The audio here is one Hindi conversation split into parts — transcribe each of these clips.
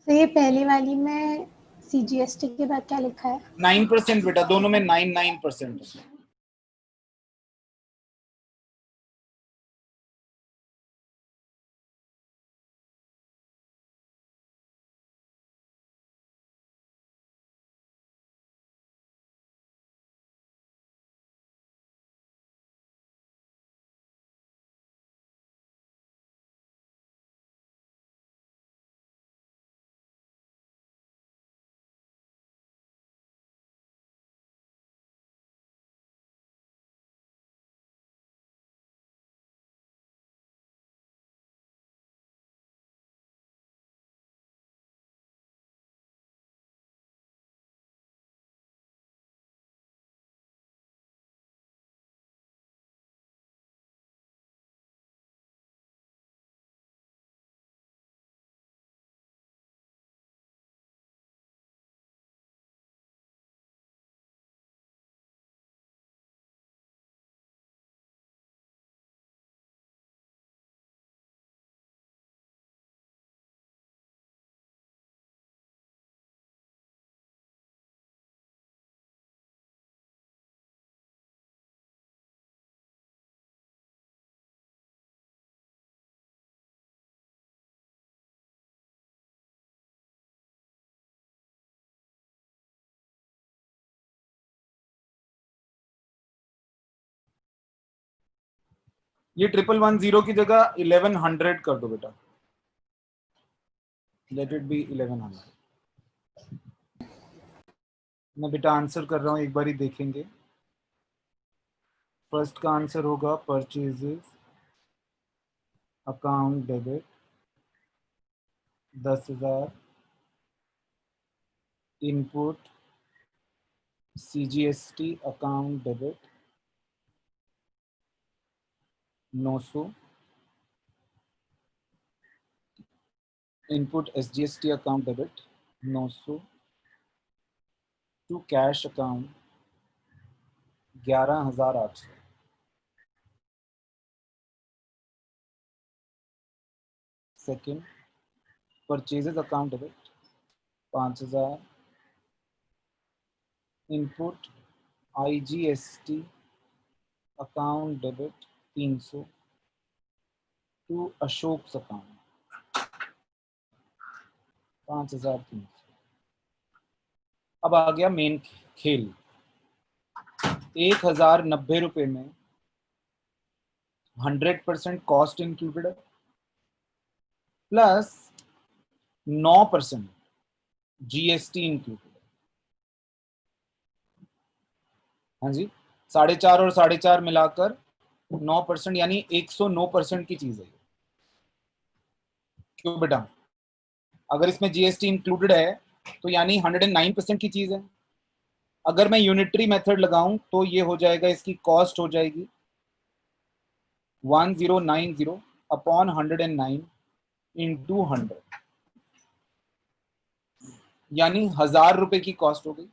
तो ये पहली वाली में CGST के बाद क्या लिखा है? 9% बेटा, दोनों में 9% है। ये 1110 की जगह 1100 कर दो बेटा, लेट इट बी 1100। मैं बेटा आंसर कर रहा हूं, एक बार ही देखेंगे। फर्स्ट का आंसर होगा purchases account debit 10,000, input CGST account debit 900, input SGST account debit 900 to cash account 11,800। Second, purchases account debit 5,000, input IGST account debit 300 to Ashok account 5,300। अब आ गया मेन खेल। 1,090 रुपए में 100% कॉस्ट इंक्लूडेड है प्लस 9% GST इंक्लूडेड है। हाँ जी, 4.5 और 4.5 मिलाकर 9%, यानी 109% की चीज है। क्यों बेटा? अगर इसमें GST इंक्लूडेड है तो यानी 109% की चीज है। अगर मैं यूनिटरी मेथड लगाऊं तो ये हो जाएगा, इसकी कॉस्ट हो जाएगी 1090 अपॉन 109 इंटू 100, यानी 1,000 रुपए की कॉस्ट हो गई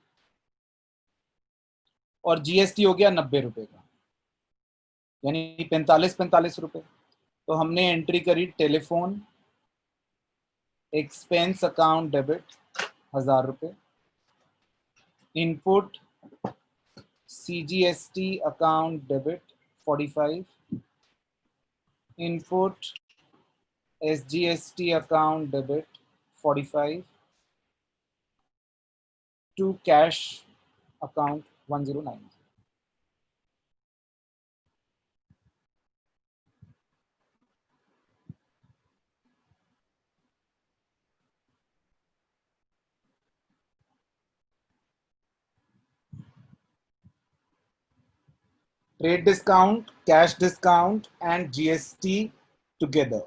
और GST हो गया 90 रुपए का, यानी 45 रुपए। तो हमने एंट्री करी टेलीफोन एक्सपेंस अकाउंट डेबिट 1,000 रुपए, input CGST account debit 45, input SGST account debit 45 to cash account 1090। Trade discount, cash discount and GST together.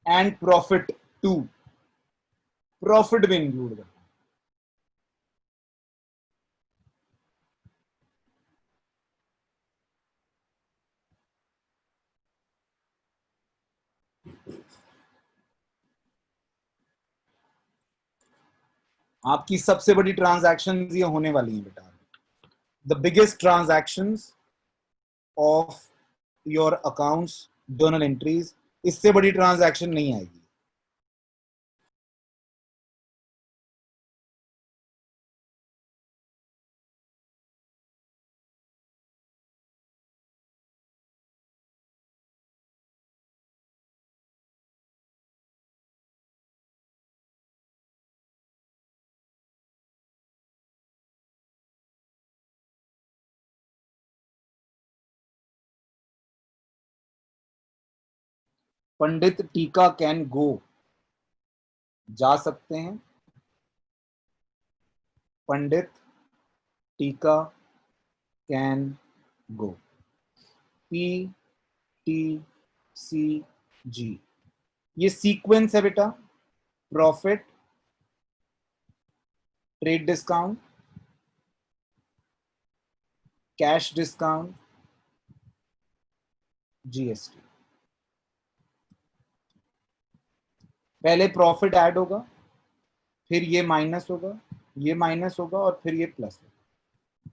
And profit too. Profit भी include करना। आपकी सबसे बड़ी ट्रांजैक्शन ये होने वाली है बेटा, the biggest transactions of your accounts journal entries, इससे बड़ी ट्रांजैक्शन नहीं आएगी। पंडित टीका कैन गो, जा सकते हैं। पंडित टीका can go, P T C G, ये सीक्वेंस है बेटा। Profit, trade discount, cash discount, GST. पहले प्रॉफिट ऐड होगा, फिर ये माइनस होगा, ये माइनस होगा और फिर ये प्लस होगा।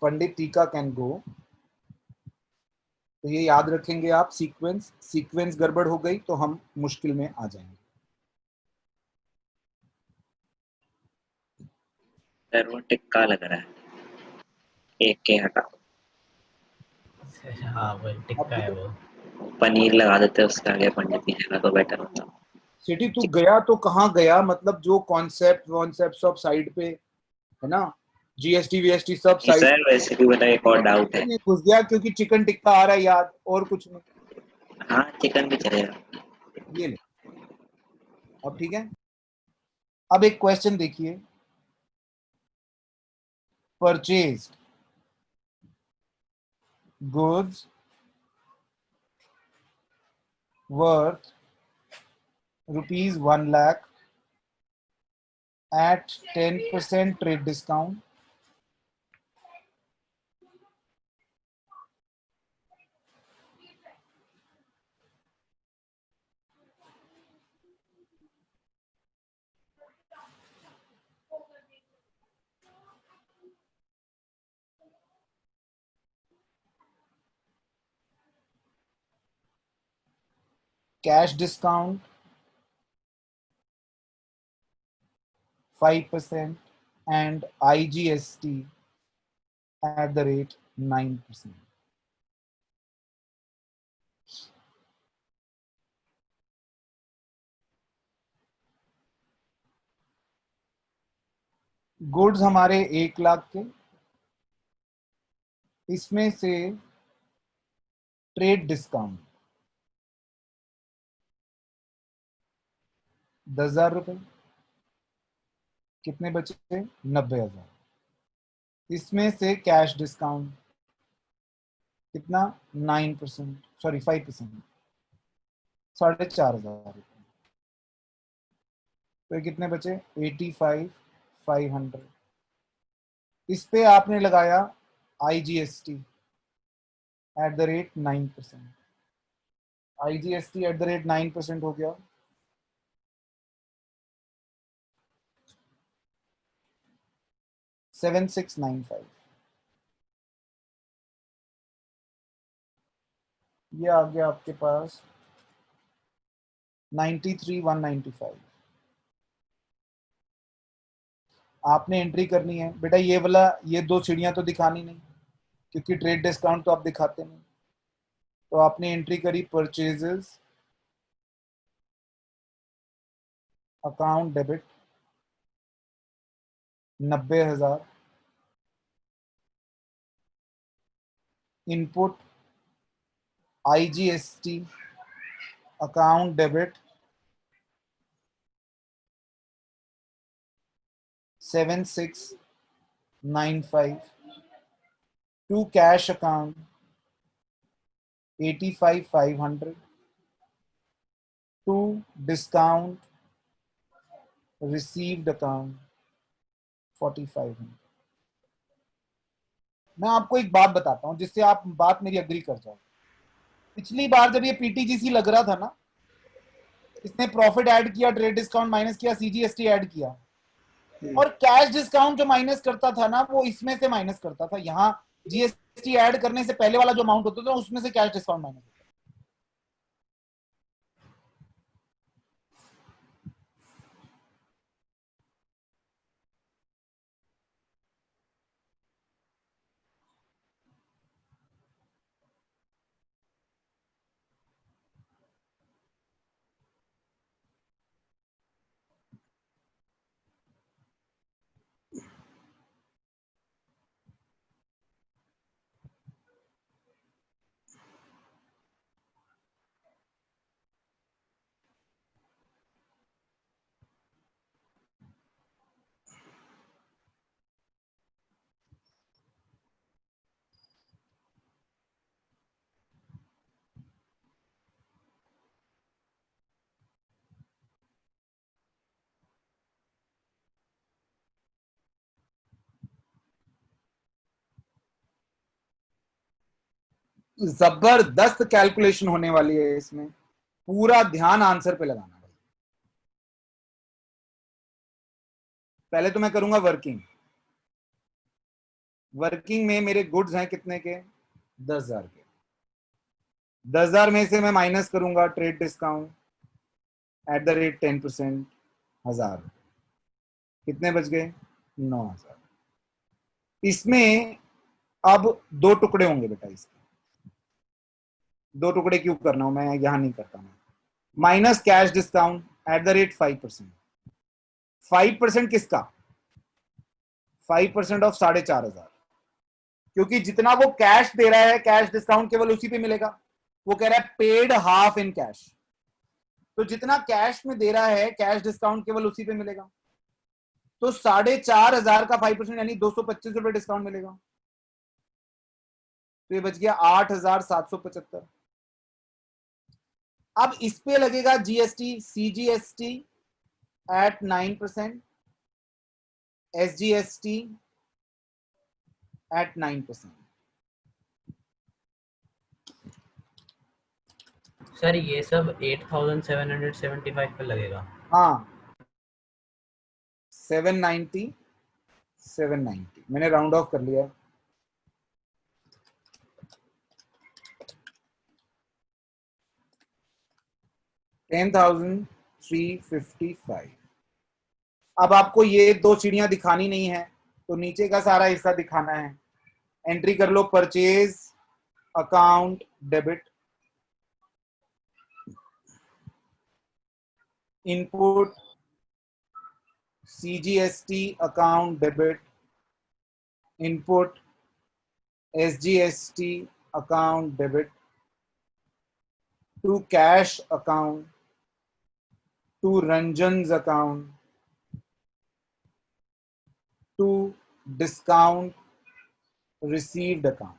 पंडित टीका कैन गो, तो ये याद रखेंगे आप। सीक्वेंस गड़बड़ हो गई तो हम मुश्किल में आ जाएंगे। सर वो टिक्का लग रहा है, एक के हटा। हाँ वो टिक्का है वो। पनीर लगा देते उसके आगे पंडित की जगह तो बेटर होता। सिटी तू गया तो कहाँ गया, मतलब जो कॉन्सेप्ट सब साइड पे है ना, जीएसटी वीएसटी सब साइड। सर वैसे भी बता, एक और डाउट है। घुस गया क्योंकि चिकन टिक्का आ रहा है याद, और कुछ नहीं। हाँ चिकन भी चलेगा। ये ले, अब ठीक है। अब एक क्वेश्चन देखिए, purchase goods worth ₹1 lakh at 10% trade discount. Cash discount 5% and IGST at the rate 9%. Goods हमारे 1 लाख के, इसमें से ट्रेड डिस्काउंट 10,000 रुपए, कितने बचे? 90,000। इसमें से कैश डिस्काउंट कितना? 9%, सॉरी 5%, 4,500 रुपये। तो कितने बचे? 85,500। इस पे आपने लगाया IGST at the rate 9%। IGST at the rate 9% हो गया 7,695। ये आ गया आपके पास 93,195। आपने एंट्री करनी है बेटा, ये वाला, ये 2 सीढ़ियां तो दिखानी नहीं क्योंकि ट्रेड डिस्काउंट तो आप दिखाते नहीं। तो आपने एंट्री करी purchases account debit 90,000, input IGST account debit 7,695, to cash account 85,500, to discount received account 4,500। मैं आपको एक बात बताता हूं जिससे आप बात मेरी अग्री कर जाओ। पिछली बार जब ये PTGC लग रहा था ना, इसने प्रॉफिट ऐड किया, ट्रेड डिस्काउंट माइनस किया, सीजीएसटी ऐड किया, और कैश डिस्काउंट जो माइनस करता था ना वो इसमें से माइनस करता था। यहाँ जीएसटी ऐड करने से पहले वाला जो अमाउंट होता था उसमें से कैश डिस्काउंट माइनस होता था। जबरदस्त कैलकुलेशन होने वाली है इसमें, पूरा ध्यान आंसर पे लगाना भाई। पहले तो मैं करूंगा वर्किंग। वर्किंग में मेरे गुड्स हैं कितने के, 10,000 के। 10,000 में से मैं माइनस करूंगा trade discount at the rate 10%, 1,000, कितने बच गए, 9,000। इसमें अब 2 टुकड़े होंगे बेटा इसके। 2 टुकड़े क्यों करना हूं मैं, यहां नहीं करता मैं। Minus cash discount at the rate 5%। 5% किसका, 5% ऑफ 4,500, क्योंकि जितना वो कैश दे रहा है कैश डिस्काउंट केवल उसी पे मिलेगा। वो कह रहा है पेड हाफ इन कैश, तो जितना कैश में दे रहा है कैश डिस्काउंट केवल उसी पे मिलेगा। तो 4,500 का 5% यानी 225 रुपए डिस्काउंट मिलेगा। तो ये बच गया 8,775। अब इस पे लगेगा GST, CGST at 9%, SGST at 9%। Sir ये सब 8,775 पे लगेगा। हाँ 790 मैंने राउंड ऑफ कर लिया। $10,355। अब आपको ये 2 सीढ़ियां दिखानी नहीं है तो नीचे का सारा हिस्सा दिखाना है। एंट्री कर लो, purchase account debit, input CGST account debit, input SGST account debit, to cash account, to Ranjan's account, to discount received account.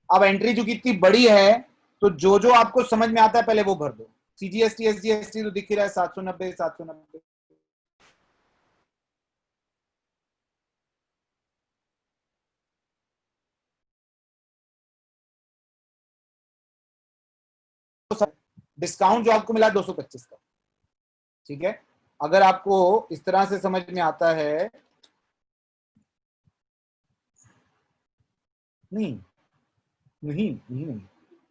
अब एंट्री जो कितनी बड़ी है तो जो जो आपको समझ में आता है पहले वो भर दो। सीजीएसटी एसजीएसटी तो दिख ही रहा है 790 790। डिस्काउंट जो आपको मिला 225 का, ठीक है। अगर आपको इस तरह से समझ में आता है, नहीं नहीं नहीं नहीं,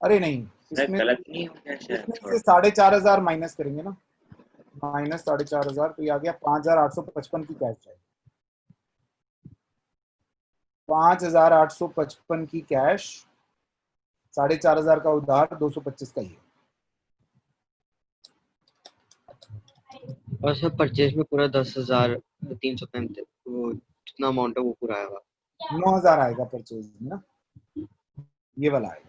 अरे नहीं, इसमें गलत नहीं हो गया शायद इसमें थोड़ा। से 4,500 माइनस करेंगे ना, माइनस 4,500 तो ये आ गया 5,855 की कैश है। 5,855 की कैश, 4,500 का उधार, 225 का ही है। और सर परचेज में पूरा 10,335 वो जितना अमाउंट है वो पूरा आएगा। 9,000 आएगा परचेज में ना, ये वाला आएगा।